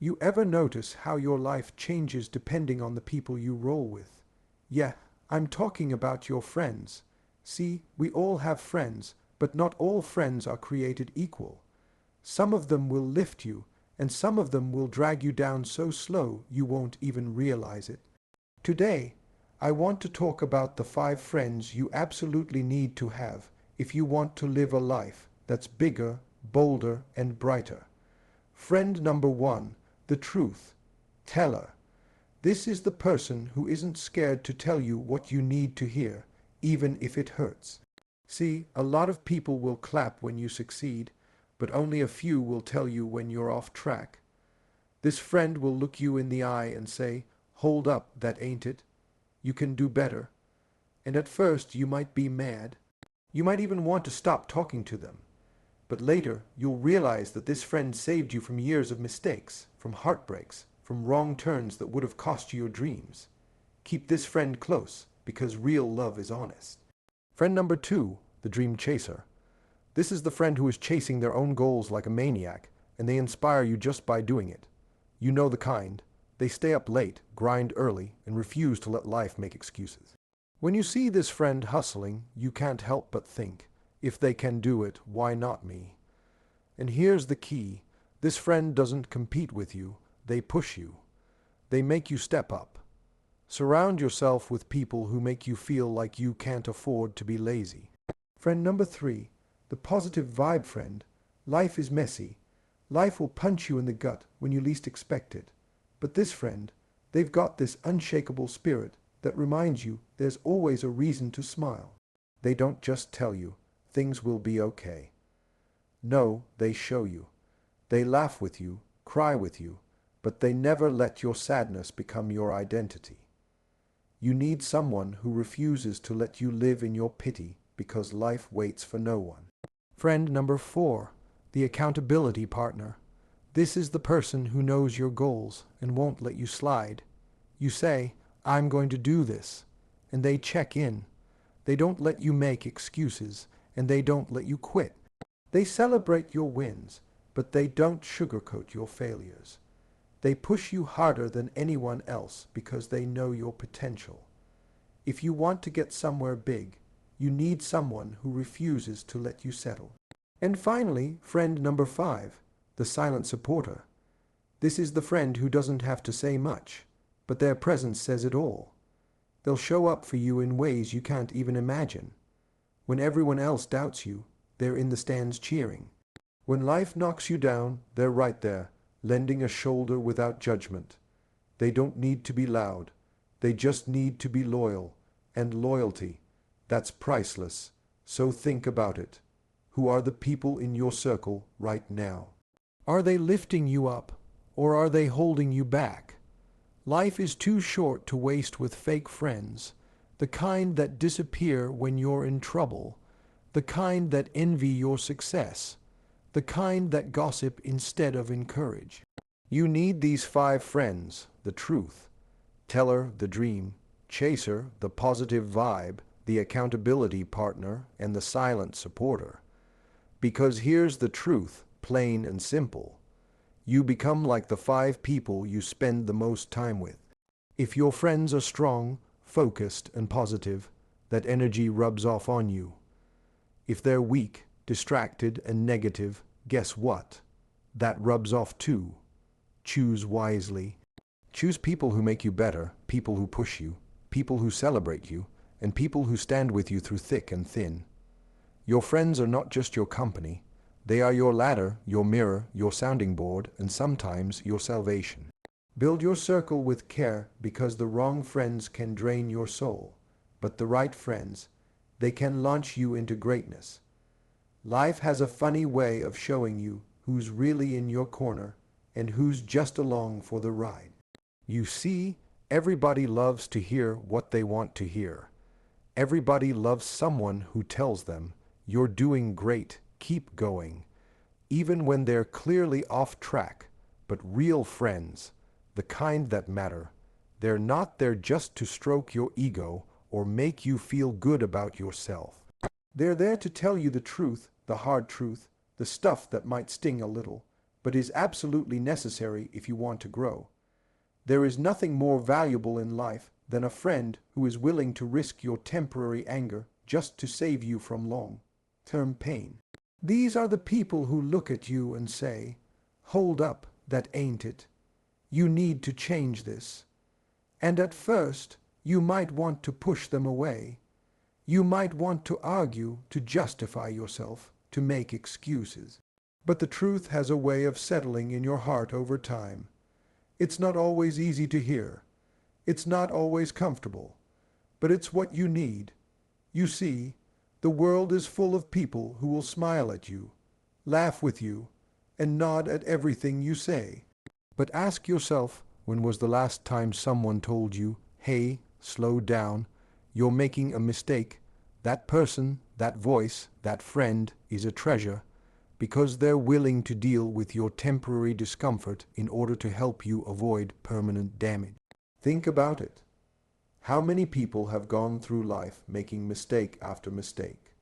You ever notice how your life changes depending on the people you roll with? Yeah, I'm talking about your friends. See, we all have friends, but not all friends are created equal. Some of them will lift you, and some of them will drag you down so slow you won't even realize it. Today, I want to talk about the 5 friends you absolutely need to have if you want to live a life that's bigger, bolder, and brighter. Friend number 1, the truth teller. This is the person who isn't scared to tell you what you need to hear, even if it hurts. See, a lot of people will clap when you succeed, but only a few will tell you when you're off track. This friend will look you in the eye and say, "Hold up, that ain't it. You can do better." And at first you might be mad. You might even want to stop talking to them. But later you'll realize that this friend saved you from years of mistakes, from heartbreaks, from wrong turns that would have cost you your dreams. Keep this friend close, because real love is honest. Friend number 2, the dream chaser. This is the friend who is chasing their own goals like a maniac, and they inspire you just by doing it. You know the kind. They stay up late, grind early, and refuse to let life make excuses. When you see this friend hustling, you can't help but think, if they can do it, why not me? And here's the key. This friend doesn't compete with you. They push you. They make you step up. Surround yourself with people who make you feel like you can't afford to be lazy. Friend number 3, the positive vibe friend. Life is messy. Life will punch you in the gut when you least expect it. But this friend, they've got this unshakable spirit that reminds you there's always a reason to smile. They don't just tell you, things will be okay. No, they show you. They laugh with you, cry with you, but they never let your sadness become your identity. You need someone who refuses to let you live in your pity because life waits for no one. Friend number 4, the accountability partner. This is the person who knows your goals and won't let you slide. You say, "I'm going to do this," and they check in. They don't let you make excuses, and they don't let you quit. They celebrate your wins, but they don't sugarcoat your failures. They push you harder than anyone else because they know your potential. If you want to get somewhere big, you need someone who refuses to let you settle. And finally, friend number 5, the silent supporter. This is the friend who doesn't have to say much, but their presence says it all. They'll show up for you in ways you can't even imagine. When everyone else doubts you, they're in the stands cheering. When life knocks you down, they're right there, lending a shoulder without judgment. They don't need to be loud. They just need to be loyal. And loyalty, that's priceless. So think about it. Who are the people in your circle right now? Are they lifting you up, or are they holding you back? Life is too short to waste with fake friends, the kind that disappear when you're in trouble, the kind that envy your success, the kind that gossip instead of encourage. You need these 5 friends, the truth, teller, the dream, chaser, the positive vibe, the accountability partner, and the silent supporter. Because here's the truth, plain and simple. You become like the 5 people you spend the most time with. If your friends are strong, focused, and positive, that energy rubs off on you. If they're weak, distracted, and negative, guess what? That rubs off too. Choose wisely. Choose people who make you better, people who push you, people who celebrate you, and people who stand with you through thick and thin. Your friends are not just your company. They are your ladder, your mirror, your sounding board, and sometimes your salvation. Build your circle with care because the wrong friends can drain your soul, but the right friends, they can launch you into greatness. Life has a funny way of showing you who's really in your corner and who's just along for the ride. You see, everybody loves to hear what they want to hear. Everybody loves someone who tells them, "You're doing great, keep going," even when they're clearly off track. But real friends, the kind that matter, they're not there just to stroke your ego or make you feel good about yourself. They're there to tell you the truth, the hard truth, the stuff that might sting a little, but is absolutely necessary if you want to grow. There is nothing more valuable in life than a friend who is willing to risk your temporary anger just to save you from long-term pain. These are the people who look at you and say, "Hold up, that ain't it. You need to change this." And at first, you might want to push them away. You might want to argue, to justify yourself, to make excuses. But the truth has a way of settling in your heart over time. It's not always easy to hear. It's not always comfortable. But it's what you need. You see, the world is full of people who will smile at you, laugh with you, and nod at everything you say. But ask yourself, when was the last time someone told you, "Hey, slow down, you're making a mistake"? That person, that voice, that friend is a treasure, because they're willing to deal with your temporary discomfort in order to help you avoid permanent damage. Think about it. How many people have gone through life making mistake after mistake,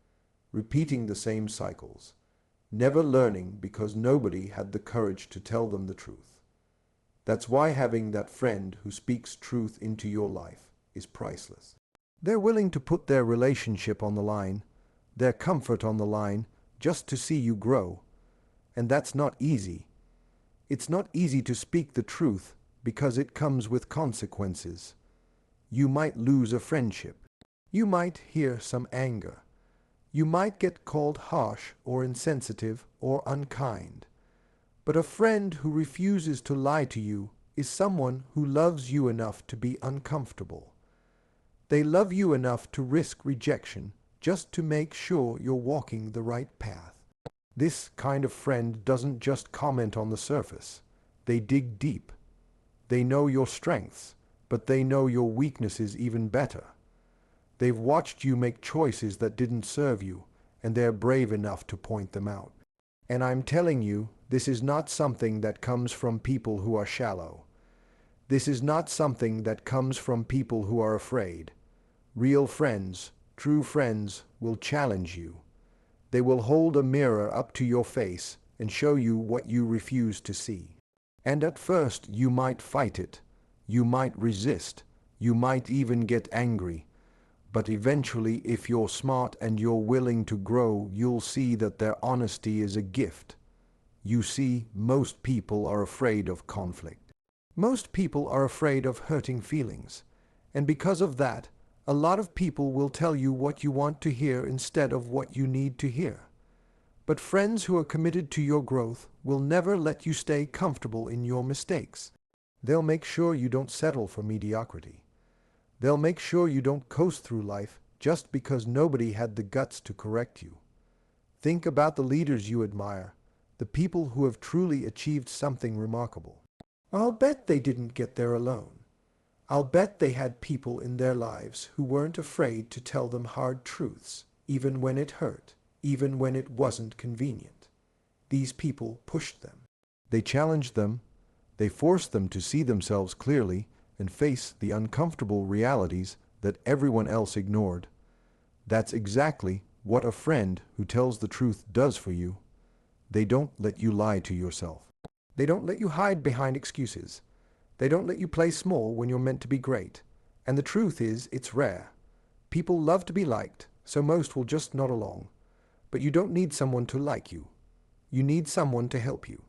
repeating the same cycles, never learning because nobody had the courage to tell them the truth? That's why having that friend who speaks truth into your life is priceless. They're willing to put their relationship on the line, their comfort on the line, just to see you grow. And that's not easy. It's not easy to speak the truth because it comes with consequences. You might lose a friendship. You might hear some anger. You might get called harsh or insensitive or unkind. But a friend who refuses to lie to you is someone who loves you enough to be uncomfortable. They love you enough to risk rejection just to make sure you're walking the right path. This kind of friend doesn't just comment on the surface. They dig deep. They know your strengths, but they know your weaknesses even better. They've watched you make choices that didn't serve you, and they're brave enough to point them out. And I'm telling you, this is not something that comes from people who are shallow. This is not something that comes from people who are afraid. Real friends, true friends, will challenge you. They will hold a mirror up to your face and show you what you refuse to see. And at first you might fight it. You might resist. You might even get angry. But eventually, if you're smart and you're willing to grow, you'll see that their honesty is a gift. You see, most people are afraid of conflict. Most people are afraid of hurting feelings. And because of that, a lot of people will tell you what you want to hear instead of what you need to hear. But friends who are committed to your growth will never let you stay comfortable in your mistakes. They'll make sure you don't settle for mediocrity. They'll make sure you don't coast through life just because nobody had the guts to correct you. Think about the leaders you admire, the people who have truly achieved something remarkable. I'll bet they didn't get there alone. I'll bet they had people in their lives who weren't afraid to tell them hard truths, even when it hurt, even when it wasn't convenient. These people pushed them. They challenged them. They forced them to see themselves clearly and face the uncomfortable realities that everyone else ignored. That's exactly what a friend who tells the truth does for you. They don't let you lie to yourself. They don't let you hide behind excuses. They don't let you play small when you're meant to be great. And the truth is, it's rare. People love to be liked, so most will just nod along. But you don't need someone to like you. You need someone to help you.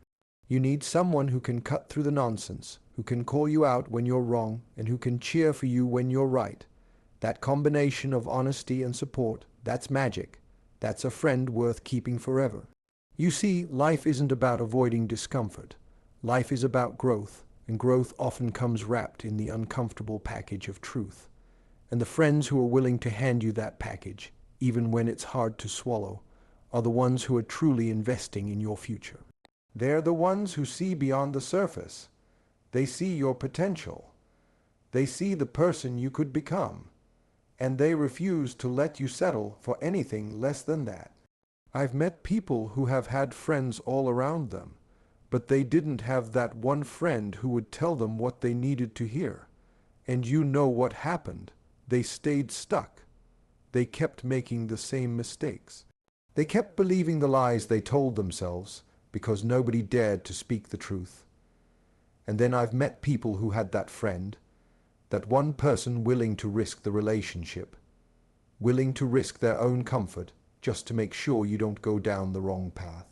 You need someone who can cut through the nonsense, who can call you out when you're wrong, and who can cheer for you when you're right. That combination of honesty and support, that's magic. That's a friend worth keeping forever. You see, life isn't about avoiding discomfort. Life is about growth, and growth often comes wrapped in the uncomfortable package of truth. And the friends who are willing to hand you that package, even when it's hard to swallow, are the ones who are truly investing in your future. They're the ones who see beyond the surface. They see your potential. They see the person you could become. And they refuse to let you settle for anything less than that. I've met people who have had friends all around them, but they didn't have that one friend who would tell them what they needed to hear. And you know what happened. They stayed stuck. They kept making the same mistakes. They kept believing the lies they told themselves. because nobody dared to speak the truth. And then I've met people who had that friend, that one person willing to risk the relationship, willing to risk their own comfort just to make sure you don't go down the wrong path.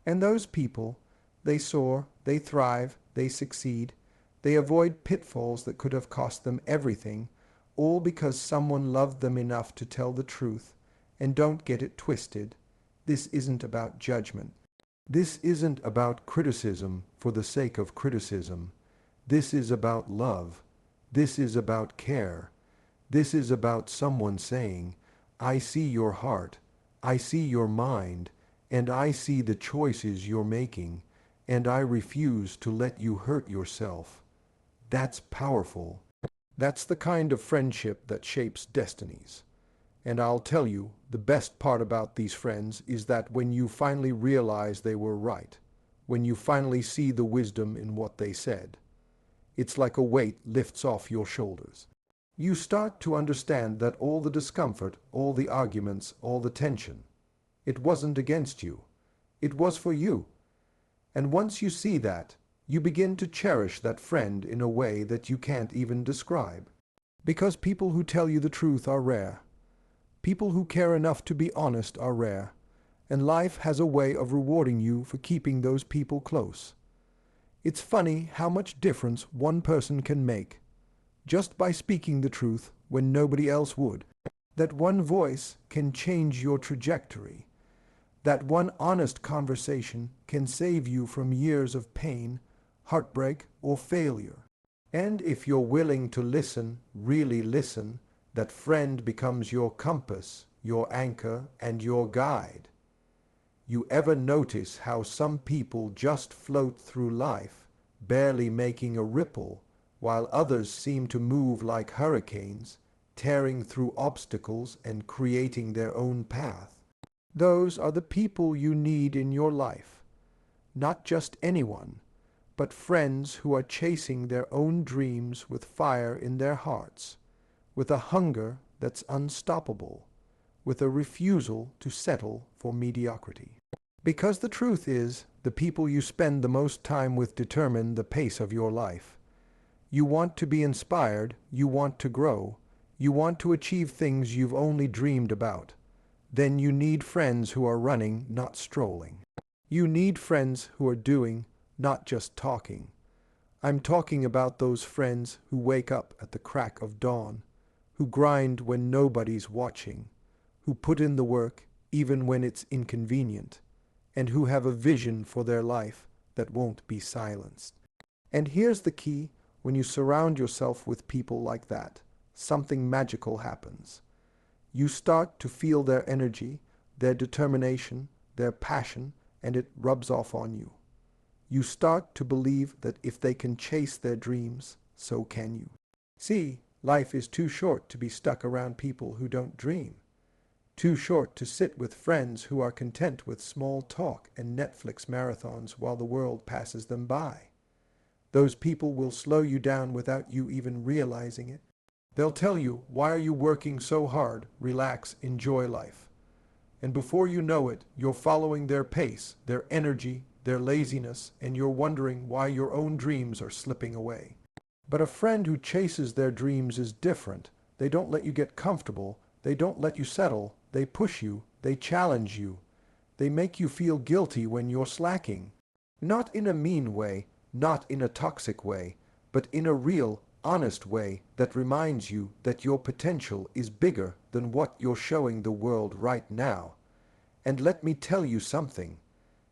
And those people, they soar, they thrive, they succeed, they avoid pitfalls that could have cost them everything, all because someone loved them enough to tell the truth. And don't get it twisted, this isn't about judgment. This isn't about criticism for the sake of criticism. This is about love. This is about care. This is about someone saying, I see your heart, I see your mind, and I see the choices you're making, and I refuse to let you hurt yourself. That's powerful. That's the kind of friendship that shapes destinies. And I'll tell you, the best part about these friends is that when you finally realize they were right, when you finally see the wisdom in what they said, it's like a weight lifts off your shoulders. You start to understand that all the discomfort, all the arguments, all the tension, it wasn't against you. It was for you. And once you see that, you begin to cherish that friend in a way that you can't even describe. Because people who tell you the truth are rare. People who care enough to be honest are rare, and life has a way of rewarding you for keeping those people close. It's funny how much difference one person can make, just by speaking the truth when nobody else would. That one voice can change your trajectory. That one honest conversation can save you from years of pain, heartbreak, or failure. And if you're willing to listen, really listen, that friend becomes your compass, your anchor, and your guide. You ever notice how some people just float through life, barely making a ripple, while others seem to move like hurricanes, tearing through obstacles and creating their own path? Those are the people you need in your life. Not just anyone, but friends who are chasing their own dreams with fire in their hearts, with a hunger that's unstoppable, with a refusal to settle for mediocrity. Because the truth is, the people you spend the most time with determine the pace of your life. You want to be inspired, you want to grow, you want to achieve things you've only dreamed about. Then you need friends who are running, not strolling. You need friends who are doing, not just talking. I'm talking about those friends who wake up at the crack of dawn, who grind when nobody's watching, who put in the work even when it's inconvenient, and who have a vision for their life that won't be silenced. And here's the key: when you surround yourself with people like that, something magical happens. You start to feel their energy, their determination, their passion, and it rubs off on you. You start to believe that if they can chase their dreams, so can you. See, life is too short to be stuck around people who don't dream. Too short to sit with friends who are content with small talk and Netflix marathons while the world passes them by. Those people will slow you down without you even realizing it. They'll tell you, why are you working so hard? Relax, enjoy life. And before you know it, you're following their pace, their energy, their laziness, and you're wondering why your own dreams are slipping away. But a friend who chases their dreams is different. They don't let you get comfortable. They don't let you settle. They push you. They challenge you. They make you feel guilty when you're slacking. Not in a mean way, not in a toxic way, but in a real, honest way that reminds you that your potential is bigger than what you're showing the world right now. And let me tell you something.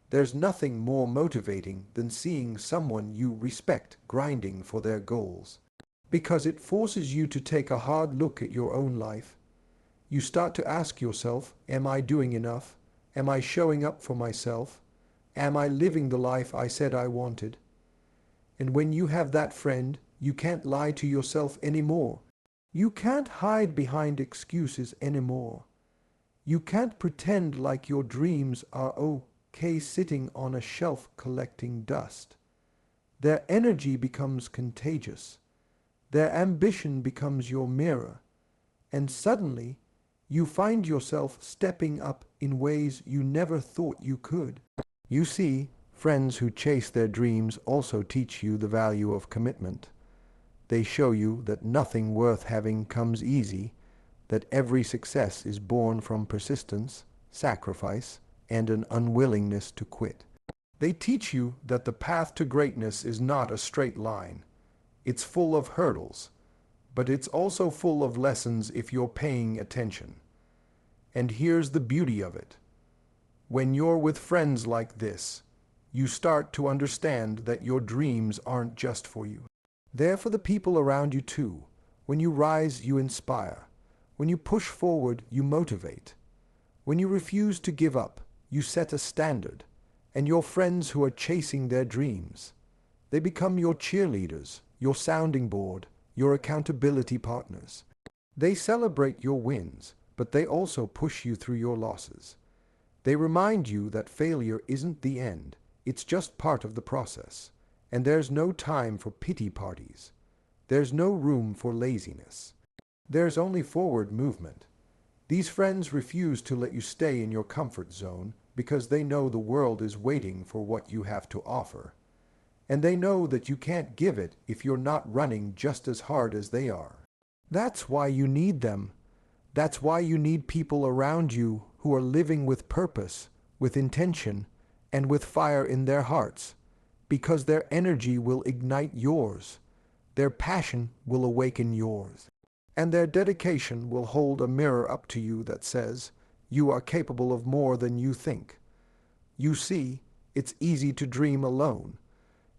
There's nothing more motivating than seeing someone you respect grinding for their goals. Because it forces you to take a hard look at your own life. You start to ask yourself, am I doing enough? Am I showing up for myself? Am I living the life I said I wanted? And when you have that friend, you can't lie to yourself anymore. You can't hide behind excuses anymore. You can't pretend like your dreams are okay sitting on a shelf collecting dust. Their energy becomes contagious. Their ambition becomes your mirror. And suddenly, you find yourself stepping up in ways you never thought you could. You see, Friends who chase their dreams also teach you the value of commitment. They show you that nothing worth having comes easy, that every success is born from persistence, sacrifice, and an unwillingness to quit. They teach you that the path to greatness is not a straight line. It's full of hurdles, but it's also full of lessons if you're paying attention. And here's the beauty of it. When you're with friends like this, you start to understand that your dreams aren't just for you. They're for the people around you too. When you rise, you inspire. When you push forward, you motivate. When you refuse to give up, you set a standard. And your friends who are chasing their dreams, they become your cheerleaders, your sounding board, your accountability partners. They celebrate your wins, but they also push you through your losses. They remind you that failure isn't the end, it's just part of the process. And there's no time for pity parties. There's no room for laziness. There's only forward movement. These friends refuse to let you stay in your comfort zone because they know the world is waiting for what you have to offer. And they know that you can't give it if you're not running just as hard as they are. That's why you need them. That's why you need people around you who are living with purpose, with intention, and with fire in their hearts, because their energy will ignite yours, their passion will awaken yours, and their dedication will hold a mirror up to you that says, you are capable of more than you think. You see, it's easy to dream alone.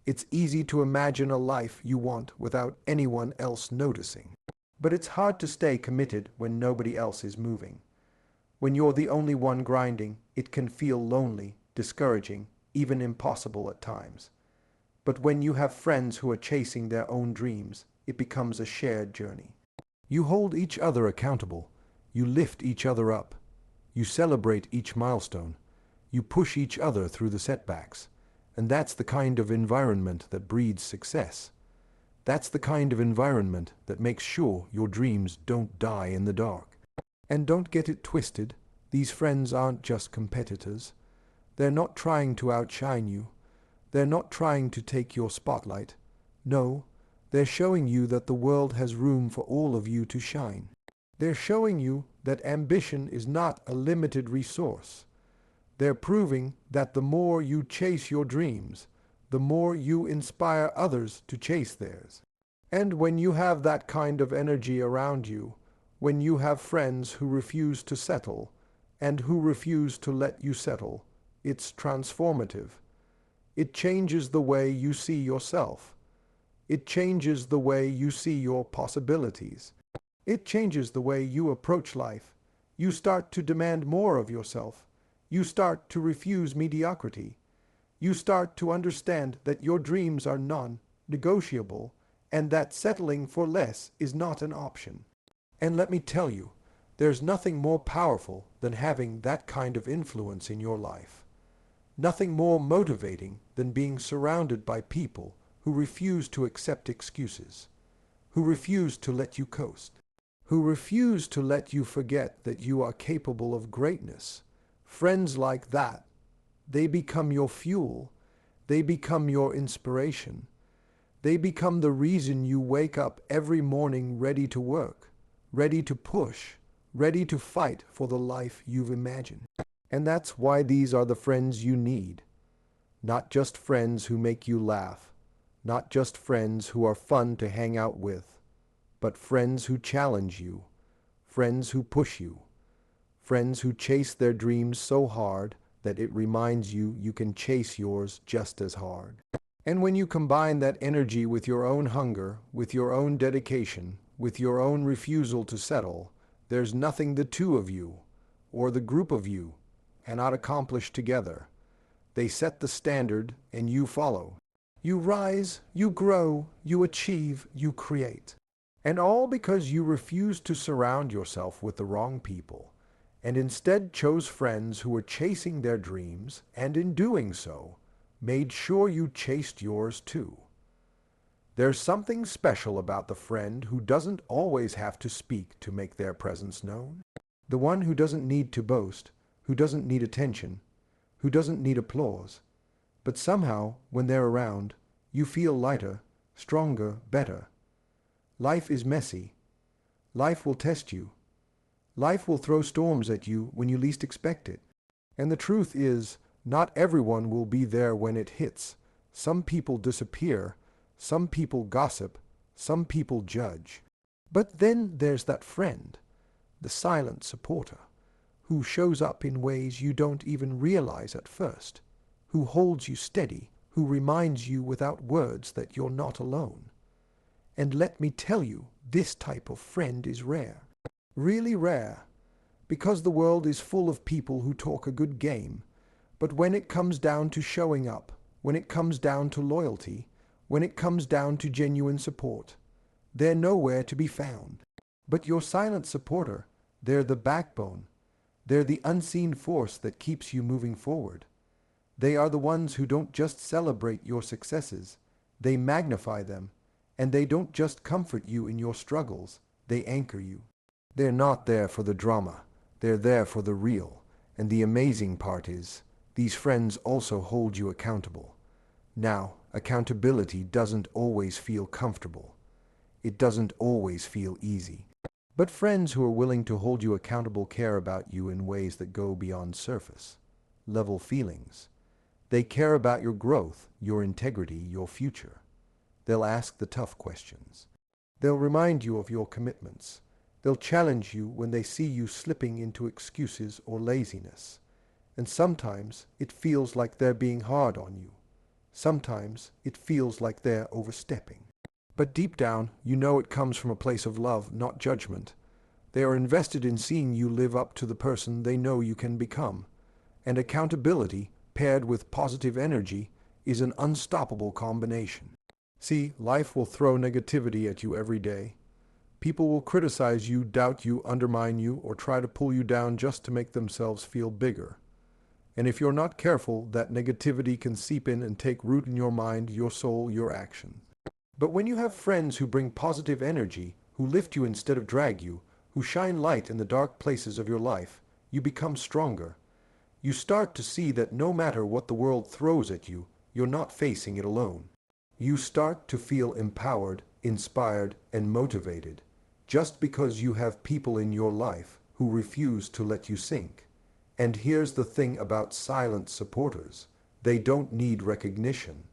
It's easy to imagine a life you want without anyone else noticing. But it's hard to stay committed when nobody else is moving. When you're the only one grinding, it can feel lonely, discouraging, even impossible at times. But when you have friends who are chasing their own dreams, it becomes a shared journey. You hold each other accountable. You lift each other up. You celebrate each milestone. You push each other through the setbacks. And that's the kind of environment that breeds success. That's the kind of environment that makes sure your dreams don't die in the dark. And don't get it twisted, these friends aren't just competitors. They're not trying to outshine you. They're not trying to take your spotlight. No, they're showing you that the world has room for all of you to shine. They're showing you that ambition is not a limited resource. They're proving that the more you chase your dreams, the more you inspire others to chase theirs. And when you have that kind of energy around you, when you have friends who refuse to settle and who refuse to let you settle, it's transformative. It changes the way you see yourself. It changes the way you see your possibilities. It changes the way you approach life. You start to demand more of yourself. You start to refuse mediocrity. You start to understand that your dreams are non-negotiable and that settling for less is not an option. And let me tell you, there's nothing more powerful than having that kind of influence in your life. Nothing more motivating than being surrounded by people who refuse to accept excuses, who refuse to let you coast, who refuse to let you forget that you are capable of greatness. Friends like that, they become your fuel. They become your inspiration. They become the reason you wake up every morning ready to work, ready to push, ready to fight for the life you've imagined. And that's why these are the friends you need. Not just friends who make you laugh, not just friends who are fun to hang out with, but friends who challenge you, friends who push you, friends who chase their dreams so hard that it reminds you you can chase yours just as hard. And when you combine that energy with your own hunger, with your own dedication, with your own refusal to settle, there's nothing the two of you, or the group of you, cannot accomplish together. They set the standard and you follow. You rise, you grow, you achieve, you create. And all because you refuse to surround yourself with the wrong people, and instead chose friends who were chasing their dreams, and in doing so, made sure you chased yours too. There's something special about the friend who doesn't always have to speak to make their presence known. The one who doesn't need to boast, who doesn't need attention, who doesn't need applause. But somehow, when they're around, you feel lighter, stronger, better. Life is messy. Life will test you. Life will throw storms at you when you least expect it. And the truth is, not everyone will be there when it hits. Some people disappear. Some people gossip. Some people judge. But then there's that friend, the silent supporter, who shows up in ways you don't even realize at first, who holds you steady, who reminds you without words that you're not alone. And let me tell you, this type of friend is rare. Really rare. Because the world is full of people who talk a good game. But when it comes down to showing up, when it comes down to loyalty, when it comes down to genuine support, they're nowhere to be found. But your silent supporter, they're the backbone. They're the unseen force that keeps you moving forward. They are the ones who don't just celebrate your successes, they magnify them. And they don't just comfort you in your struggles, they anchor you. They're not there for the drama, they're there for the real. And the amazing part is, these friends also hold you accountable. Now, accountability doesn't always feel comfortable. It doesn't always feel easy. But friends who are willing to hold you accountable care about you in ways that go beyond surface level feelings. They care about your growth, your integrity, your future. They'll ask the tough questions. They'll remind you of your commitments. They'll challenge you when they see you slipping into excuses or laziness. And sometimes it feels like they're being hard on you. Sometimes it feels like they're overstepping. But deep down, you know it comes from a place of love, not judgment. They are invested in seeing you live up to the person they know you can become. And accountability, paired with positive energy, is an unstoppable combination. See, life will throw negativity at you every day. People will criticize you, doubt you, undermine you, or try to pull you down just to make themselves feel bigger. And if you're not careful, that negativity can seep in and take root in your mind, your soul, your action. But when you have friends who bring positive energy, who lift you instead of drag you, who shine light in the dark places of your life, you become stronger. You start to see that no matter what the world throws at you, you're not facing it alone. You start to feel empowered, inspired, and motivated, just because you have people in your life who refuse to let you sink. And here's the thing about silent supporters. They don't need recognition.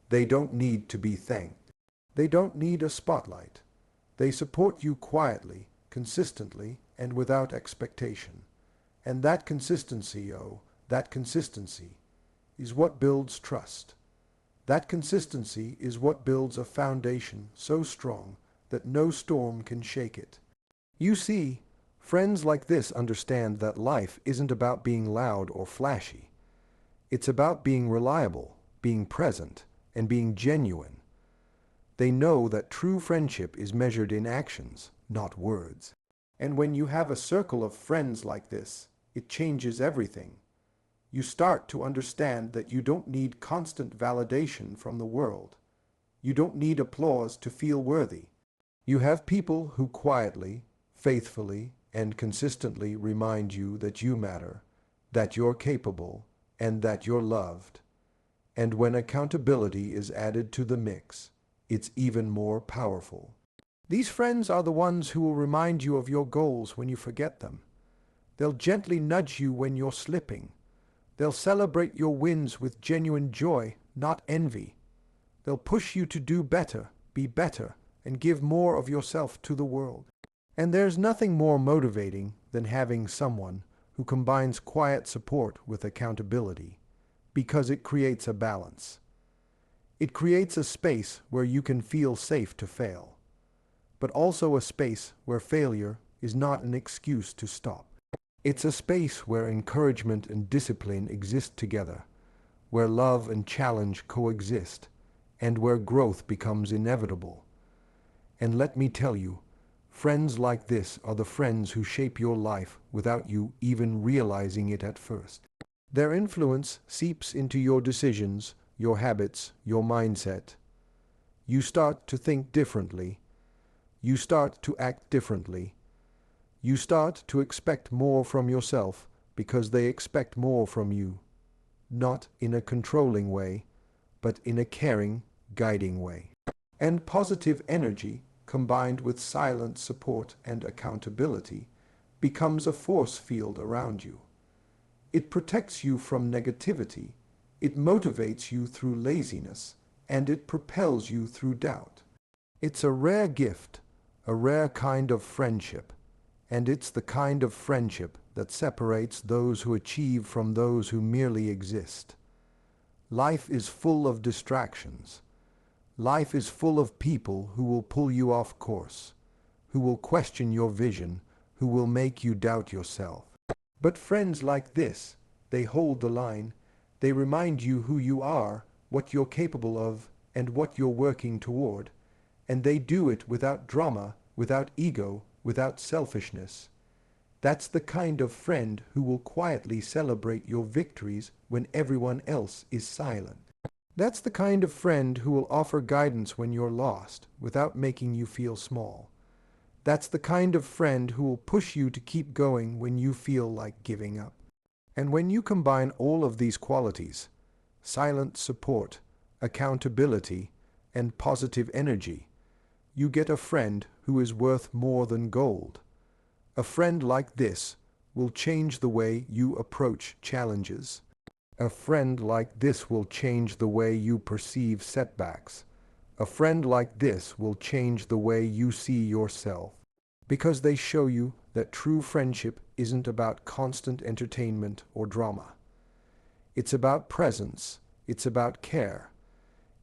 They don't need to be thanked. They don't need a spotlight. They support you quietly, consistently, and without expectation. And that consistency, that consistency, is what builds trust. That consistency is what builds a foundation so strong that no storm can shake it. You see, friends like this understand that life isn't about being loud or flashy. It's about being reliable, being present, and being genuine. They know that true friendship is measured in actions, not words. And when you have a circle of friends like this, it changes everything. You start to understand that you don't need constant validation from the world. You don't need applause to feel worthy. You have people who quietly, faithfully, and consistently remind you that you matter, that you're capable, and that you're loved. And when accountability is added to the mix, it's even more powerful. These friends are the ones who will remind you of your goals when you forget them. They'll gently nudge you when you're slipping. They'll celebrate your wins with genuine joy, not envy. They'll push you to do better, be better, and give more of yourself to the world. And there's nothing more motivating than having someone who combines quiet support with accountability, because it creates a balance. It creates a space where you can feel safe to fail, but also a space where failure is not an excuse to stop. It's a space where encouragement and discipline exist together, where love and challenge coexist, and where growth becomes inevitable. And let me tell you, friends like this are the friends who shape your life without you even realizing it at first. Their influence seeps into your decisions, your habits, your mindset. You start to think differently. You start to act differently. You start to expect more from yourself because they expect more from you. not in a controlling way, but in a caring, guiding way. And positive energy, combined with silent support and accountability, becomes a force field around you. It protects you from negativity, it motivates you through laziness, and it propels you through doubt. It's a rare gift, a rare kind of friendship, and it's the kind of friendship that separates those who achieve from those who merely exist. Life is full of distractions. Life is full of people who will pull you off course, who will question your vision, who will make you doubt yourself. But friends like this, they hold the line. They remind you who you are, what you're capable of, and what you're working toward. And they do it without drama, without ego, without selfishness. That's the kind of friend who will quietly celebrate your victories when everyone else is silent. That's the kind of friend who will offer guidance when you're lost, without making you feel small. That's the kind of friend who will push you to keep going when you feel like giving up. And when you combine all of these qualities, silent support, accountability, and positive energy, you get a friend who is worth more than gold. A friend like this will change the way you approach challenges. A friend like this will change the way you perceive setbacks. A friend like this will change the way you see yourself. Because they show you that true friendship isn't about constant entertainment or drama. It's about presence. It's about care.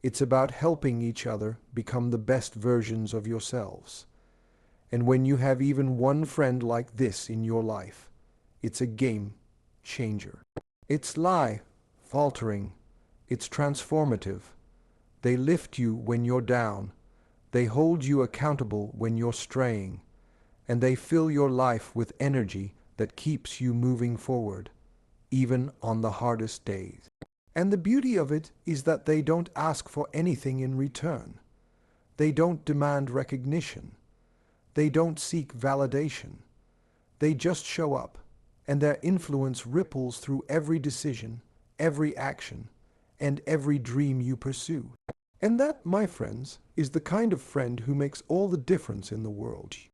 It's about helping each other become the best versions of yourselves. And when you have even one friend like this in your life, it's a game changer. It's faltering. It's transformative. They lift you when you're down. They hold you accountable when you're straying. And they fill your life with energy that keeps you moving forward, even on the hardest days. And the beauty of it is that they don't ask for anything in return. They don't demand recognition. They don't seek validation. They just show up, and their influence ripples through every decision, every action, and every dream you pursue. And that, my friends, is the kind of friend who makes all the difference in the world.